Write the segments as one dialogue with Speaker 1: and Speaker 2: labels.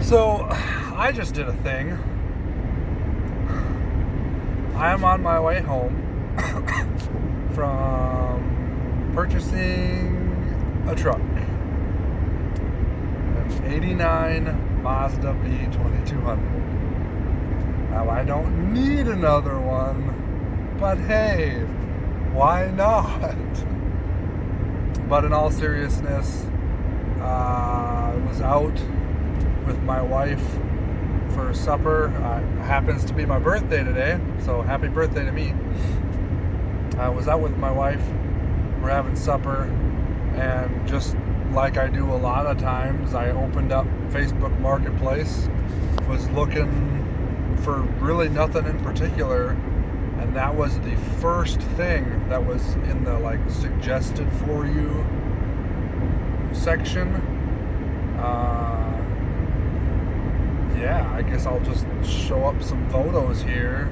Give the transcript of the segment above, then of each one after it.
Speaker 1: So, I just did a thing. I am on my way home from purchasing a truck. An 89 Mazda B2200. Now, I don't need another one, but hey, why not? But in all seriousness, I was out with my wife for supper. It happens to be my birthday today, so happy birthday to me. I was out with my wife. We're having supper, and just like I do a lot of times, I opened up Facebook Marketplace, was looking for really nothing in particular, and that was the first thing that was in the suggested for you section. Yeah, I guess I'll just show up some photos here.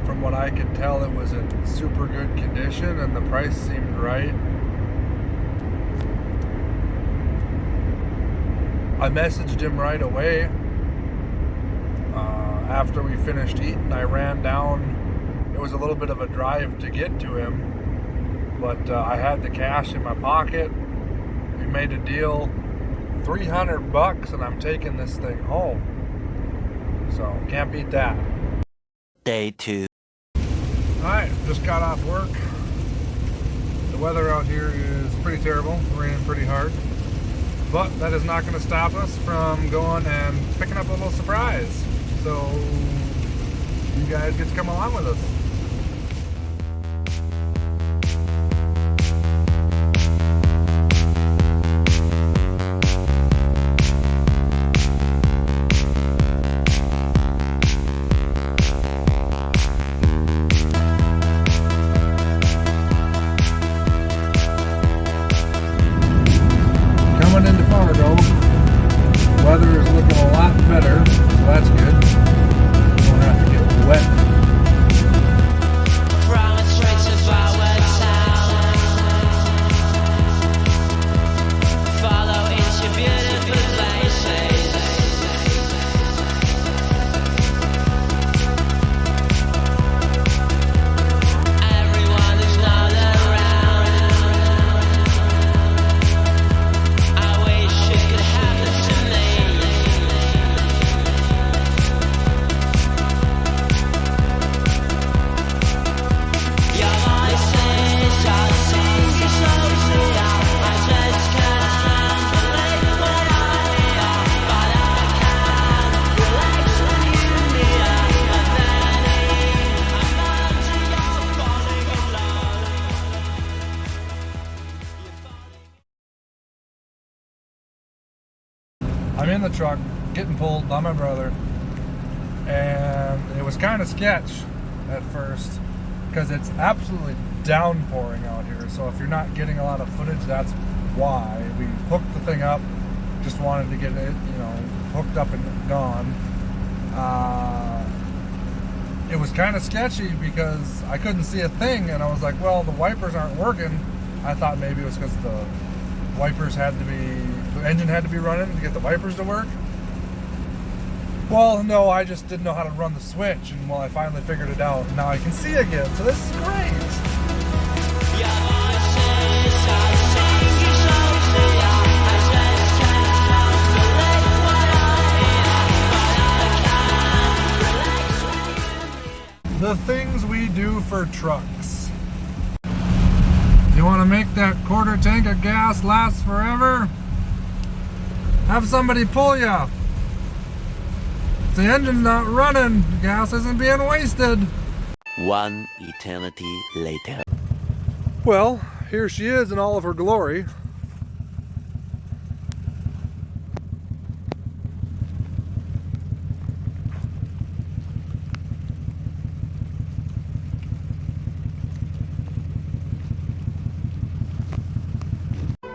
Speaker 1: From what I could tell, it was in super good condition and the price seemed right. I messaged him right away. After we finished eating, I ran down. It was a little bit of a drive to get to him, but I had the cash in my pocket. We made a deal, $300, and I'm taking this thing home. So, can't beat that.
Speaker 2: Day 2.
Speaker 1: Alright, just got off work. The weather out here is pretty terrible, raining pretty hard. But that is not going to stop us from going and picking up a little surprise. So, you guys get to come along with us. Coming into Fargo, weather is looking a lot better, so that's good. Don't have to get wet. I'm in the truck, getting pulled by my brother, and it was kind of sketch at first because it's absolutely downpouring out here. So if you're not getting a lot of footage, that's why. We hooked the thing up, just wanted to get it, hooked up and gone. It was kind of sketchy because I couldn't see a thing, and I was like, well, the wipers aren't working. I thought maybe it was because the wipers had to be, the engine had to be running to get the wipers to work. Well, no, I just didn't know how to run the switch, and I finally figured it out, and now I can see again, so this is great. The things we do for trucks. You want to make that quarter tank of gas last forever? Have somebody pull you. If the engine's not running, the gas isn't being wasted.
Speaker 2: One eternity later.
Speaker 1: Well, here she is in all of her glory.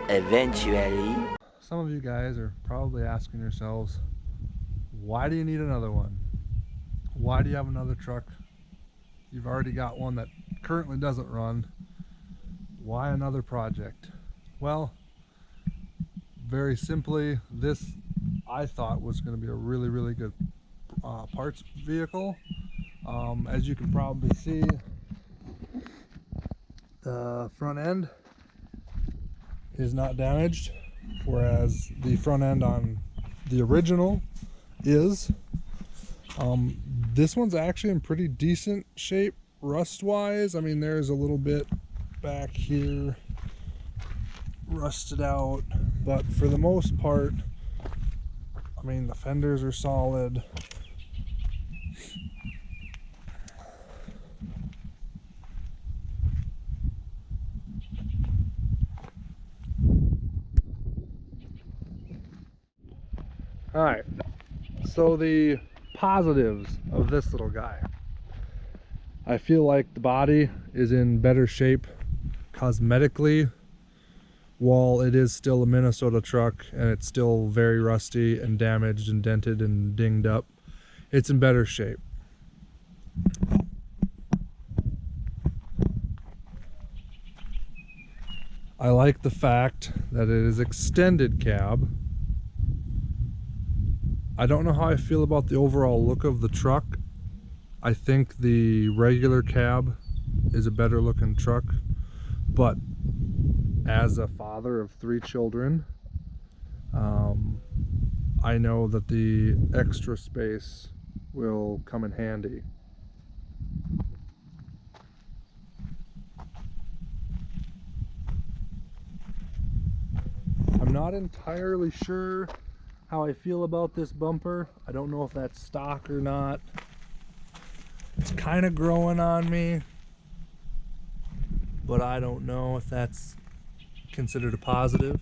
Speaker 2: Eventually.
Speaker 1: Some of you guys are probably asking yourselves, why do you need another one? Why do you have another truck? You've already got one that currently doesn't run. Why another project? Well, very simply, this I thought was going to be a really, really good parts vehicle. As you can probably see, the front end is not damaged, whereas the front end on the original is. This one's actually in pretty decent shape rust wise. I mean, there's a little bit back here rusted out, but for the most part, I mean, the fenders are solid. All right, so the positives of this little guy. I feel like the body is in better shape cosmetically, while it is still a Minnesota truck and it's still very rusty and damaged and dented and dinged up. It's in better shape. I like the fact that it is extended cab. I don't know how I feel about the overall look of the truck. I think the regular cab is a better looking truck, but as a father of 3 children, I know that the extra space will come in handy. I'm not entirely sure how I feel about this bumper. I don't know if that's stock or not. It's kind of growing on me, but I don't know if that's considered a positive.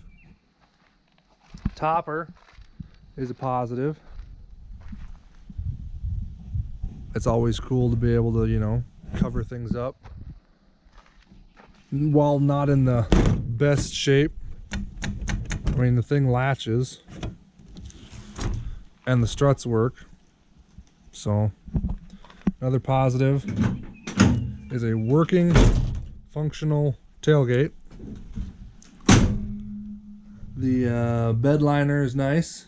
Speaker 1: Topper is a positive. It's always cool to be able to, you know, cover things up. While not in the best shape, I mean, the thing latches and the struts work. So another positive is a working, functional tailgate. The bed liner is nice.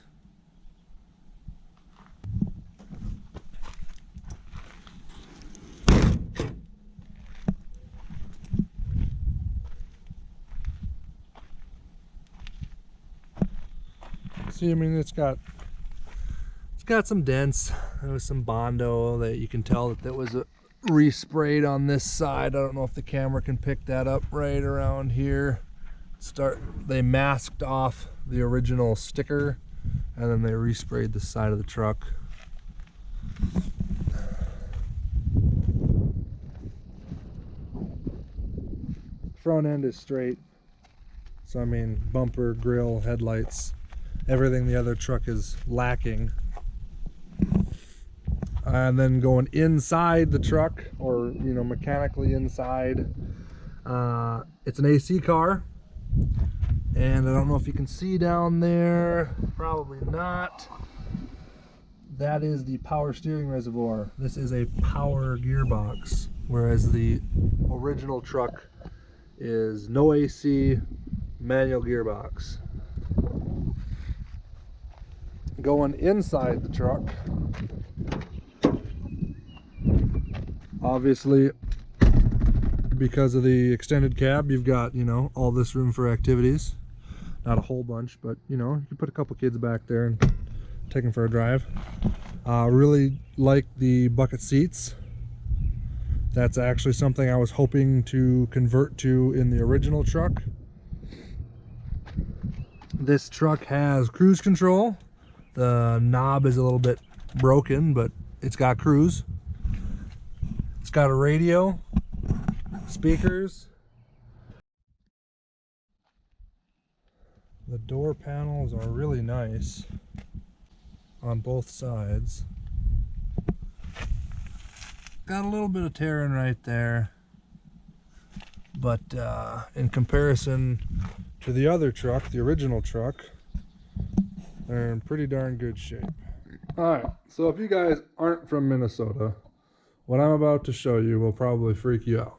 Speaker 1: See, I mean, it's got some dents. There was some Bondo that you can tell that was resprayed on this side. I don't know if the camera can pick that up right around here. They masked off the original sticker and then they resprayed the side of the truck. Front end is straight. So I mean, bumper, grill, headlights, everything the other truck is lacking. And then going inside the truck, or you know, mechanically inside, it's an AC car, and I don't know if you can see down there, probably not. That is the power steering reservoir. This is a power gearbox, whereas the original truck is no AC, manual gearbox. Going inside the truck, obviously because of the extended cab, you've got, you know, all this room for activities. Not a whole bunch, but you know, you can put a couple kids back there and take them for a drive. Really like the bucket seats. That's actually something I was hoping to convert to in the original truck. This truck has cruise control. The knob is a little bit broken, but it's got cruise. It's got a radio, speakers. The door panels are really nice on both sides. Got a little bit of tearing right there, but in comparison to the other truck, the original truck, they're in pretty darn good shape. Alright, so if you guys aren't from Minnesota, what I'm about to show you will probably freak you out.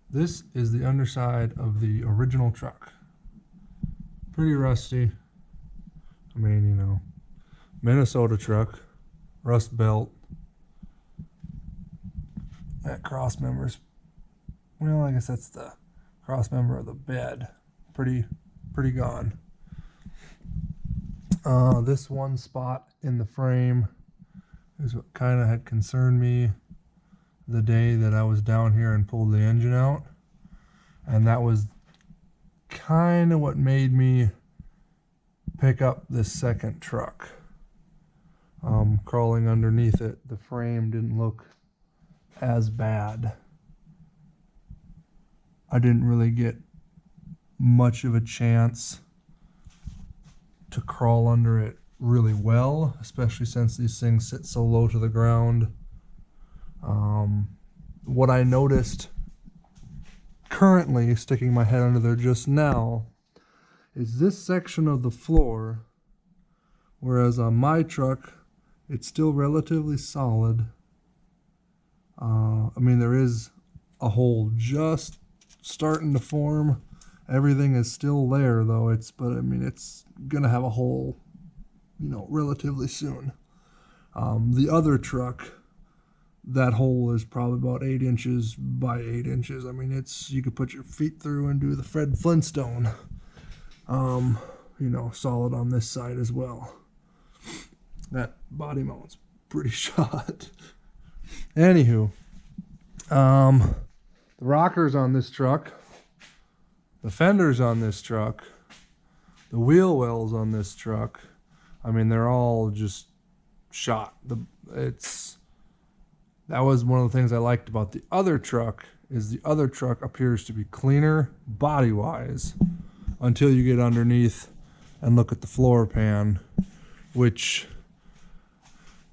Speaker 1: This is the underside of the original truck. Pretty rusty. I mean, you know, Minnesota truck, rust belt. That cross member's, well, I guess that's the cross member of the bed. Pretty gone. This one spot in the frame is what kind of had concerned me the day that I was down here and pulled the engine out. And that was kind of what made me pick up this second truck. Crawling underneath it, the frame didn't look as bad. I didn't really get much of a chance to crawl under it really well, especially since these things sit so low to the ground. What I noticed currently, sticking my head under there just now, is this section of the floor, whereas on my truck it's still relatively solid. I mean, there is a hole just starting to form. Everything is still there though, but I mean, it's gonna have a hole, you know, relatively soon. The other truck, that hole is probably about 8 inches by 8 inches. I mean, you could put your feet through and do the Fred Flintstone. You know, solid on this side as well. That body mount's pretty shot. Anywho, the rockers on this truck, the fenders on this truck, the wheel wells on this truck, I mean, they're all just shot. That was one of the things I liked about the other truck, is the other truck appears to be cleaner body-wise until you get underneath and look at the floor pan, which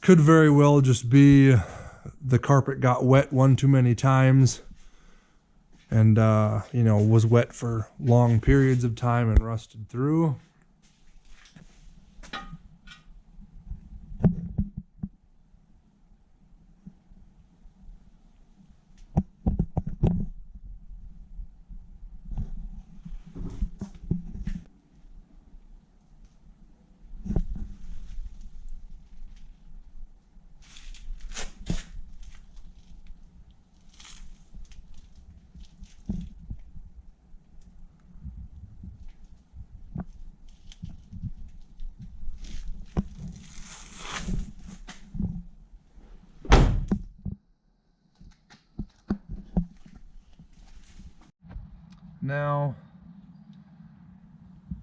Speaker 1: could very well just be the carpet got wet one too many times and, you know, was wet for long periods of time and rusted through. Now,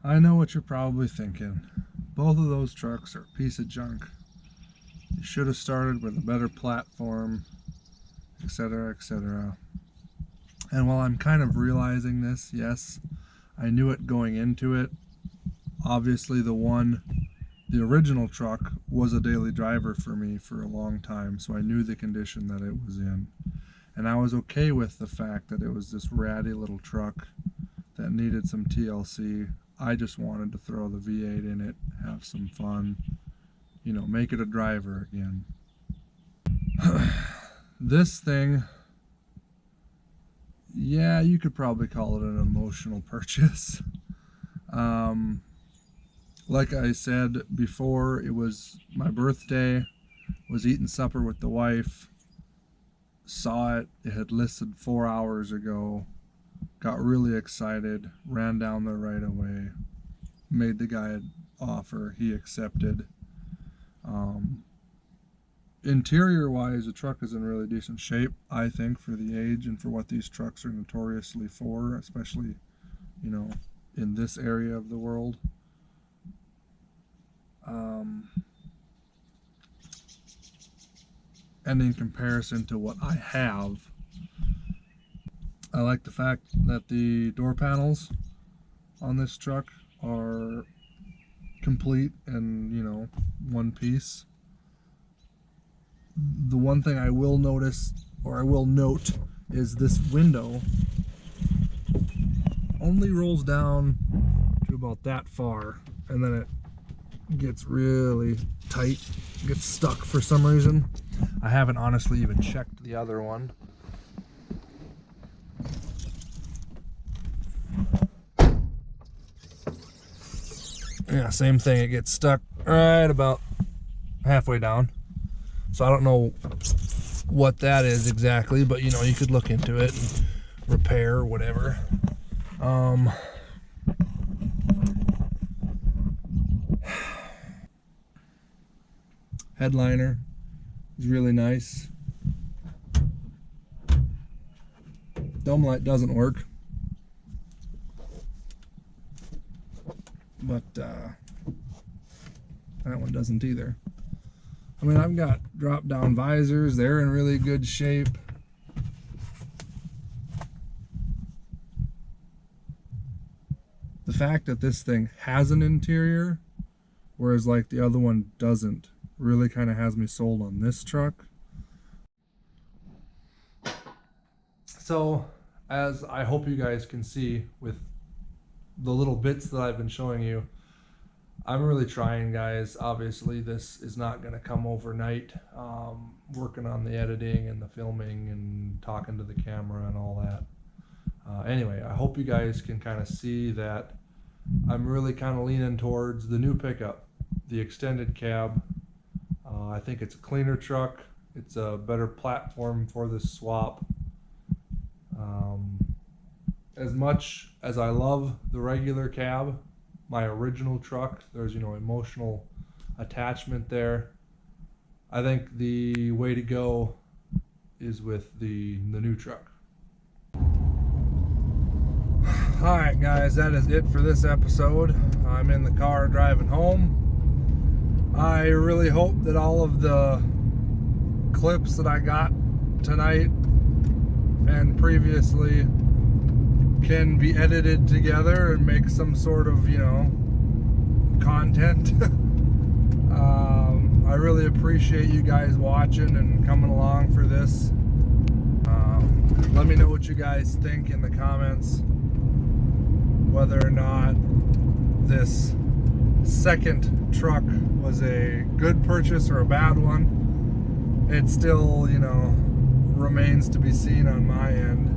Speaker 1: I know what you're probably thinking. Both of those trucks are a piece of junk. You should have started with a better platform, etc., etc. And while I'm kind of realizing this, yes, I knew it going into it. Obviously, the original truck was a daily driver for me for a long time, so I knew the condition that it was in. And I was okay with the fact that it was this ratty little truck that needed some TLC. I just wanted to throw the V8 in it, have some fun, you know, make it a driver again. This thing, yeah, you could probably call it an emotional purchase. Like I said before, it was my birthday, was eating supper with the wife, saw it had listed 4 hours ago, got really excited, ran down there right away, made the guy an offer, he accepted. Interior wise, the truck is in really decent shape, I think, for the age and for what these trucks are notoriously for, especially, you know, in this area of the world. And in comparison to what I have, I like the fact that the door panels on this truck are complete and, you know, one piece. The one thing I will notice, or I will note, is this window only rolls down to about that far, and then it gets really tight, gets stuck for some reason. I haven't honestly even checked the other one. Yeah, same thing. It gets stuck right about halfway down. So I don't know what that is exactly, but you know, you could look into it and repair or whatever. Headliner is really nice. Dome light doesn't work, but that one doesn't either. I mean, I've got drop down visors, they're in really good shape. The fact that this thing has an interior, whereas like the other one doesn't, really kind of has me sold on this truck. So, as I hope you guys can see with the little bits that I've been showing you, I'm really trying, guys. Obviously, this is not going to come overnight. Working on the editing and the filming and talking to the camera and all that. Anyway, I hope you guys can kind of see that I'm really kind of leaning towards the new pickup, the extended cab. I think it's a cleaner truck. It's a better platform for this swap. As much as I love the regular cab, my original truck, there's, you know, emotional attachment there. I think the way to go is with the new truck. Alright guys, that is it for this episode. I'm in the car driving home. I really hope that all of the clips that I got tonight and previously can be edited together and make some sort of, you know, content. I really appreciate you guys watching and coming along for this. Let me know what you guys think in the comments, whether or not this second truck was a good purchase or a bad one. It still, you know, remains to be seen on my end.